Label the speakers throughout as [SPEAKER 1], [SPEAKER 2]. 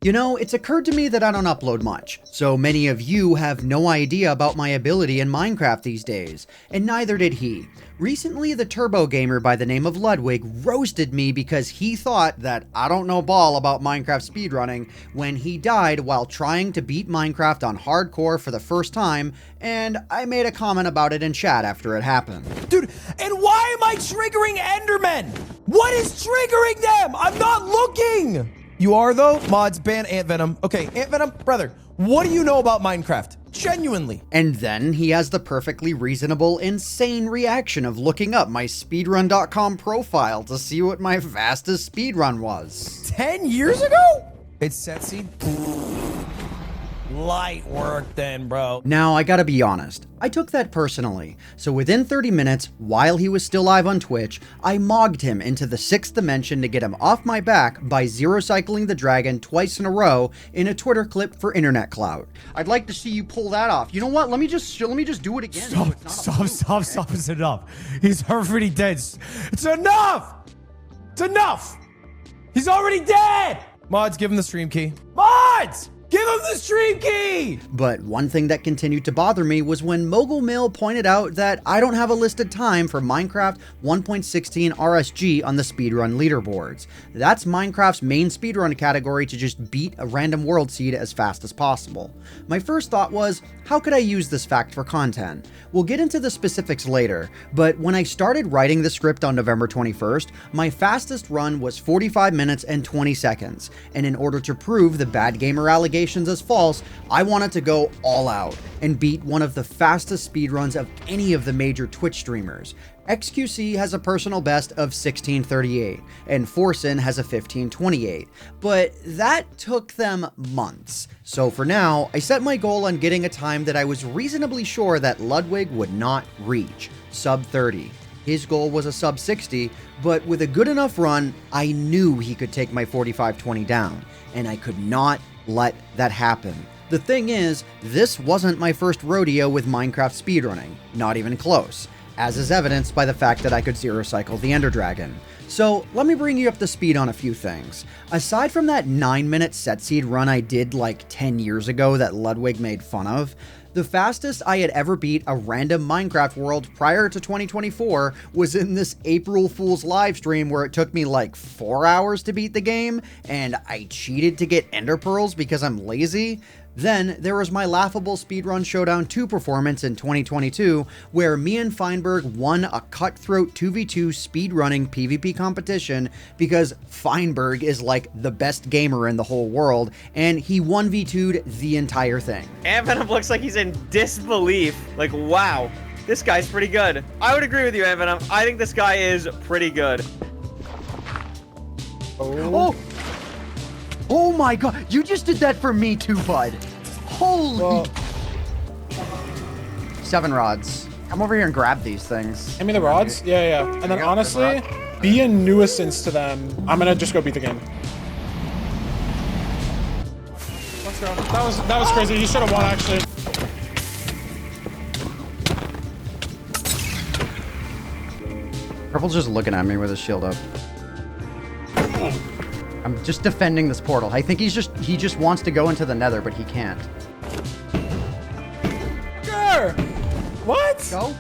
[SPEAKER 1] You know, it's occurred to me that I don't upload much, so many of you have no idea about my ability in Minecraft these days, and neither did he. Recently, the turbo gamer by the name of Ludwig roasted me because he thought that I don't know ball about Minecraft speedrunning when he died while trying to beat Minecraft on hardcore for the first time, and I made a comment about it in chat after it happened.
[SPEAKER 2] Dude, and why am I triggering Endermen? What is triggering them? I'm not looking! You are, though? Mods, ban AntVenom. Okay, AntVenom, brother, what do you know about Minecraft? Genuinely.
[SPEAKER 1] And then he has the perfectly reasonable, insane reaction of looking up my speedrun.com profile to see what my fastest speedrun was.
[SPEAKER 2] 10 years ago? It's set seed. Light work then, bro.
[SPEAKER 1] Now, I gotta be honest, I took that personally. So within 30 minutes, while he was still live on Twitch, I mogged him into the 6th dimension to get him off my back by zero-cycling the dragon twice in a row in a Twitter clip for internet clout. I'd like to see you pull that off. You know what? Let me just do it again.
[SPEAKER 2] Stop, it's enough. He's already dead. It's enough! It's enough! He's already dead! Mods, give him the stream key. Mods! Give him the stream key!
[SPEAKER 1] But one thing that continued to bother me was when Mogul Mill pointed out that I don't have a listed time for Minecraft 1.16 RSG on the speedrun leaderboards. That's Minecraft's main speedrun category to just beat a random world seed as fast as possible. My first thought was, how could I use this fact for content? We'll get into the specifics later, but when I started writing the script on November 21st, my fastest run was 45 minutes and 20 seconds, and in order to prove the bad gamer allegations as false, I wanted to go all out and beat one of the fastest speedruns of any of the major Twitch streamers. XQC has a personal best of 1638, and Forsen has a 1528, but that took them months. So for now, I set my goal on getting a time that I was reasonably sure that Ludwig would not reach, sub 30. His goal was a sub 60, but with a good enough run, I knew he could take my 4520 down, and I could not let that happen. The thing is, this wasn't my first rodeo with Minecraft speedrunning, not even close, as is evidenced by the fact that I could zero-cycle the Ender Dragon. So let me bring you up to speed on a few things. Aside from that 9-minute set seed run I did like 10 years ago that Ludwig made fun of, the fastest I had ever beat a random Minecraft world prior to 2024 was in this April Fool's live stream where it took me like 4 hours to beat the game, and I cheated to get Ender Pearls because I'm lazy. Then there was my laughable Speedrun Showdown 2 performance in 2022, where me and Feinberg won a cutthroat 2v2 speedrunning PvP competition because Feinberg is like the best gamer in the whole world, and he 1v2'd the entire thing.
[SPEAKER 3] AntVenom looks like he's in disbelief. Like, wow, this guy's pretty good. I would agree with you, AntVenom. I think this guy is pretty good.
[SPEAKER 1] Oh my god, you just did that for me too, bud. Holy... 7 rods. Come over here and grab these things.
[SPEAKER 4] Hand me the rods? Yeah. And then honestly, be a nuisance to them. I'm gonna just go beat the game. Let's go. That was crazy. You should have won, actually.
[SPEAKER 1] Purple's just looking at me with his shield up. I'm just defending this portal. I think he just wants to go into the nether, but he can't.
[SPEAKER 4] Sure. What?
[SPEAKER 1] Go.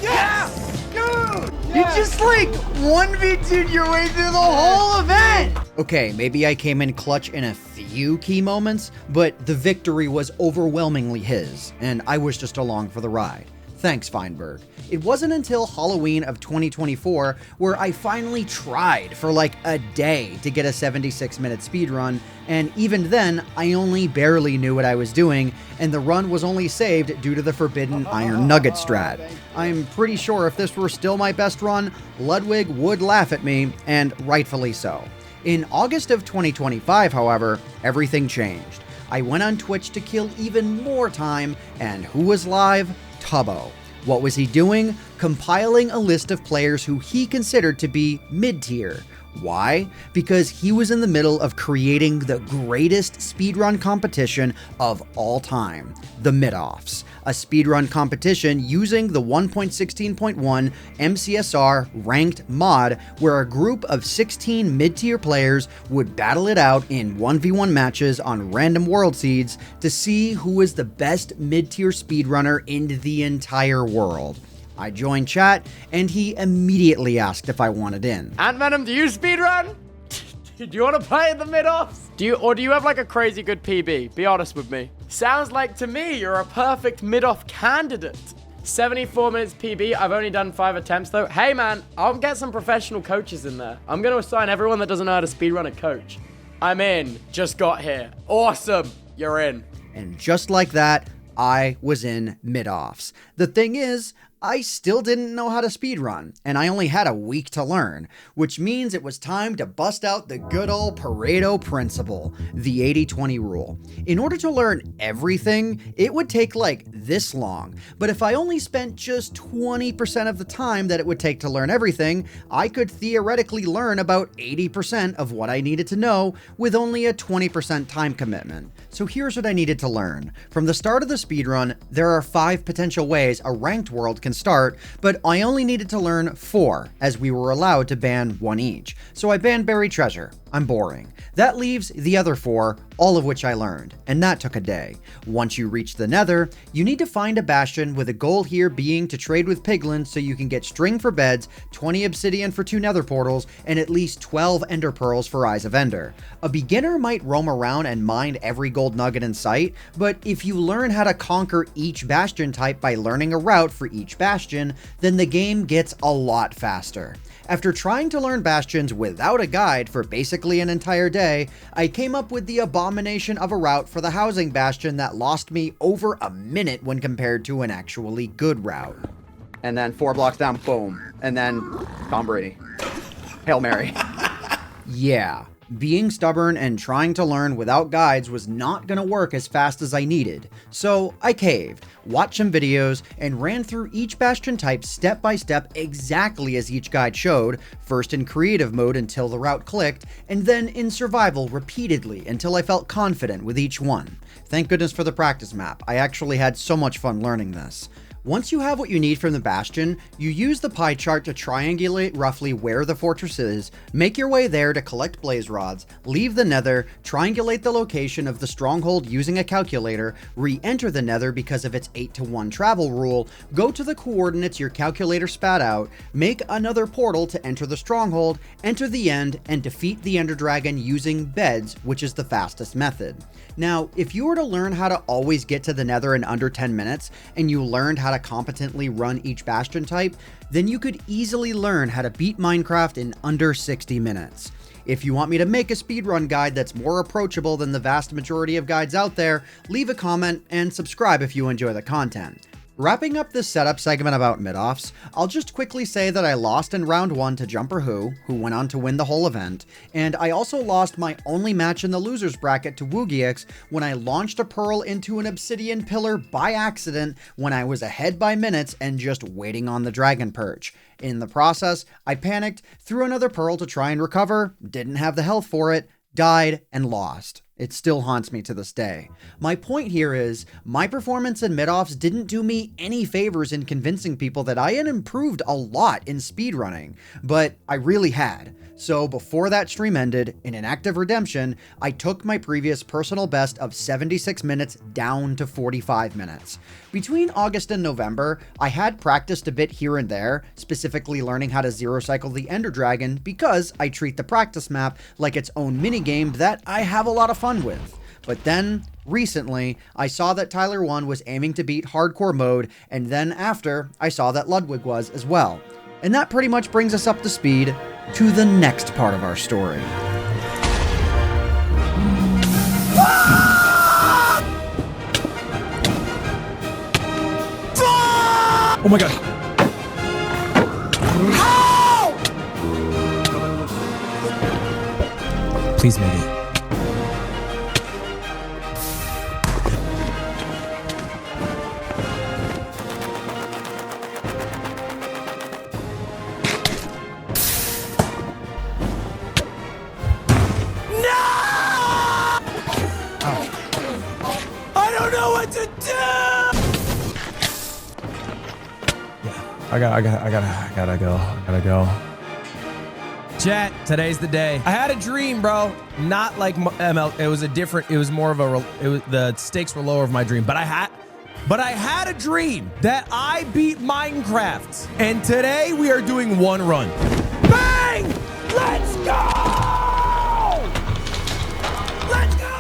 [SPEAKER 4] Yeah! Good!
[SPEAKER 1] You just like 1v2'd your way through the whole event! Okay, maybe I came in clutch in a few key moments, but the victory was overwhelmingly his, and I was just along for the ride. Thanks, Feinberg. It wasn't until Halloween of 2024 where I finally tried for like a day to get a 76-minute speedrun, and even then, I only barely knew what I was doing, and the run was only saved due to the forbidden Iron Nugget strat. I'm pretty sure if this were still my best run, Ludwig would laugh at me, and rightfully so. In August of 2025, however, everything changed. I went on Twitch to kill even more time, and who was live? Tubbo. What was he doing? Compiling a list of players who he considered to be mid-tier. Why? Because he was in the middle of creating the greatest speedrun competition of all time, the Mid-Offs, a speedrun competition using the 1.16.1 MCSR ranked mod where a group of 16 mid-tier players would battle it out in 1v1 matches on random world seeds to see who is the best mid-tier speedrunner in the entire world. I joined chat, and he immediately asked if I wanted in.
[SPEAKER 5] AntVenom, do you speedrun? Do you want to play in the mid-offs? Do you have like a crazy good PB? Be honest with me. Sounds like to me you're a perfect mid-off candidate. 74 minutes PB. I've only done 5 attempts though. Hey man, I'll get some professional coaches in there. I'm going to assign everyone that doesn't know how to speedrun a coach. I'm in. Just got here. Awesome. You're in.
[SPEAKER 1] And just like that, I was in Mid-Offs. The thing is, I still didn't know how to speedrun, and I only had a week to learn, which means it was time to bust out the good old Pareto principle, the 80-20 rule. In order to learn everything, it would take like this long, but if I only spent just 20% of the time that it would take to learn everything, I could theoretically learn about 80% of what I needed to know with only a 20% time commitment. So here's what I needed to learn. From the start of the speedrun, there are 5 potential ways a ranked world can start, but I only needed to learn 4, as we were allowed to ban 1 each. So I banned Buried Treasure. I'm boring. That leaves the other 4, all of which I learned, and that took a day. Once you reach the Nether, you need to find a bastion, with a goal here being to trade with piglins so you can get string for beds, 20 obsidian for 2 nether portals, and at least 12 ender pearls for Eyes of Ender. A beginner might roam around and mine every gold nugget in sight, but if you learn how to conquer each bastion type by learning a route for each bastion, then the game gets a lot faster. After trying to learn bastions without a guide for basically an entire day, I came up with the abomination of a route for the housing bastion that lost me over a minute when compared to an actually good route. And then 4 blocks down, boom. And then Tom Brady. Hail Mary. Yeah. Being stubborn and trying to learn without guides was not gonna work as fast as I needed. So I caved, watched some videos, and ran through each bastion type step by step exactly as each guide showed, first in creative mode until the route clicked, and then in survival repeatedly until I felt confident with each one. Thank goodness for the practice map. I actually had so much fun learning this. Once you have what you need from the bastion, you use the pie chart to triangulate roughly where the fortress is, make your way there to collect blaze rods, leave the nether, triangulate the location of the stronghold using a calculator, re-enter the nether because of its 8-to-1 travel rule, go to the coordinates your calculator spat out, make another portal to enter the stronghold, enter the end, and defeat the ender dragon using beds, which is the fastest method. Now, if you were to learn how to always get to the nether in under 10 minutes, and you learned how to competently run each bastion type, then you could easily learn how to beat Minecraft in under 60 minutes. If you want me to make a speedrun guide that's more approachable than the vast majority of guides out there, leave a comment and subscribe if you enjoy the content. Wrapping up this setup segment about mid-offs, I'll just quickly say that I lost in round 1 to Jumper who went on to win the whole event, and I also lost my only match in the losers bracket to WoogieX when I launched a pearl into an obsidian pillar by accident when I was ahead by minutes and just waiting on the dragon perch. In the process, I panicked, threw another pearl to try and recover, didn't have the health for it, died, and lost. It still haunts me to this day. My point here is, my performance in mid-offs didn't do me any favors in convincing people that I had improved a lot in speedrunning, but I really had. So before that stream ended, in an act of redemption, I took my previous personal best of 76 minutes down to 45 minutes. Between August and November, I had practiced a bit here and there, specifically learning how to zero cycle the Ender Dragon because I treat the practice map like its own minigame that I have a lot of fun with. But then, recently, I saw that Tyler1 was aiming to beat hardcore mode, and then after, I saw that Ludwig was as well. And that pretty much brings us up to speed to the next part of our story.
[SPEAKER 4] Oh my god.
[SPEAKER 2] Please make it. Yeah, I gotta go. Chat, today's the day. I had a dream, bro. Not like ML. It was a different. It was more of a. It was, the stakes were lower of my dream, but I had a dream that I beat Minecraft, and today we are doing one run. Bang! Let's go! Let's go!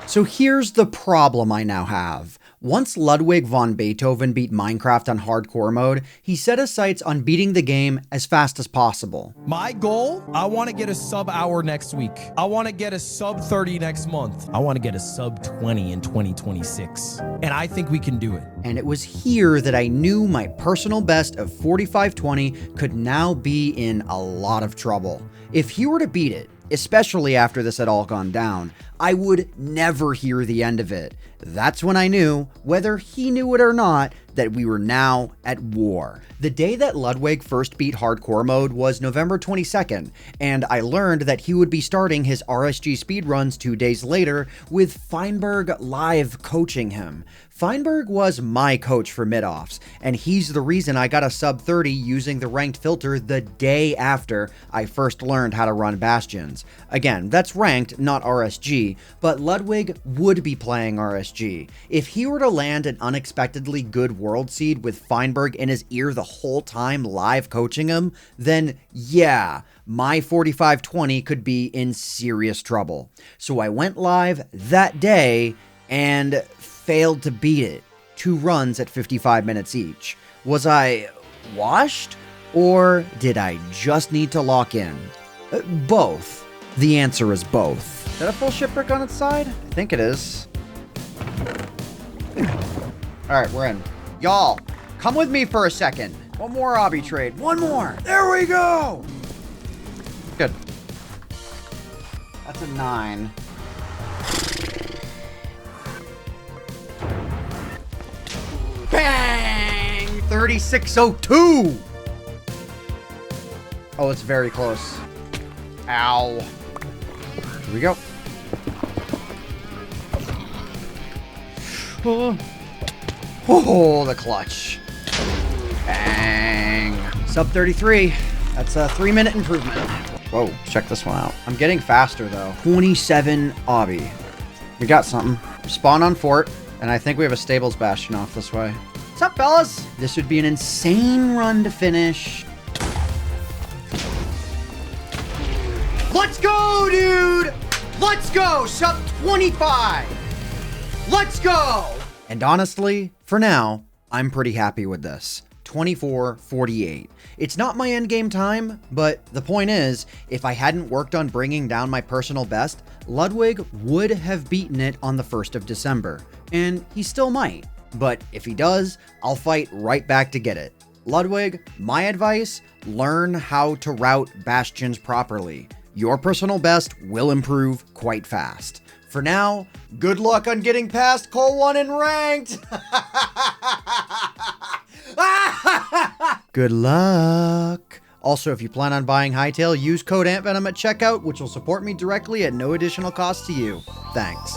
[SPEAKER 1] So here's the problem I now have. Once Ludwig von Beethoven beat Minecraft on hardcore mode, he set his sights on beating the game as fast as possible.
[SPEAKER 2] My goal, I want to get a sub hour next week. I want to get a sub 30 next month. I want to get a sub 20 in 2026. And I think we can do it.
[SPEAKER 1] And it was here that I knew my personal best of 4520 could now be in a lot of trouble. If he were to beat it, especially after this had all gone down, I would never hear the end of it. That's when I knew, whether he knew it or not, that we were now at war. The day that Ludwig first beat hardcore mode was November 22nd, and I learned that he would be starting his RSG speedruns 2 days later with Feinberg live coaching him. Feinberg was my coach for mid-offs, and he's the reason I got a sub 30 using the ranked filter the day after I first learned how to run Bastions. Again, that's ranked, not RSG, but Ludwig would be playing RSG. If he were to land an unexpectedly good world seed with Feinberg in his ear the whole time live coaching him, then yeah, my 4520 could be in serious trouble. So I went live that day and failed to beat it. 2 runs at 55 minutes each. Was I washed, or did I just need to lock in? Both. The answer is both. Is that a full shipwreck on its side? I think it is. Alright, we're in. Y'all, come with me for a second. One more obby trade. One more. There we go. Good. That's a 9. Bang! 3602! Oh, it's very close. Ow. Here we go. Oh, the clutch. Bang. Sub 33. That's a 3-minute improvement. Whoa, check this one out. I'm getting faster, though. 27 obby. We got something. Spawn on fort, and I think we have a stables bastion off this way. What's up, fellas? This would be an insane run to finish. Let's go, dude! Let's go! Sub 25! Let's go! And honestly, for now, I'm pretty happy with this. 24:48. It's not my endgame time, but the point is, if I hadn't worked on bringing down my personal best, Ludwig would have beaten it on the 1st of December. And he still might. But if he does, I'll fight right back to get it. Ludwig, my advice, learn how to route bastions properly. Your personal best will improve quite fast. For now, good luck on getting past Col 1 in ranked. Good luck. Also, if you plan on buying Hytale, use code AntVenom at checkout, which will support me directly at no additional cost to you. Thanks.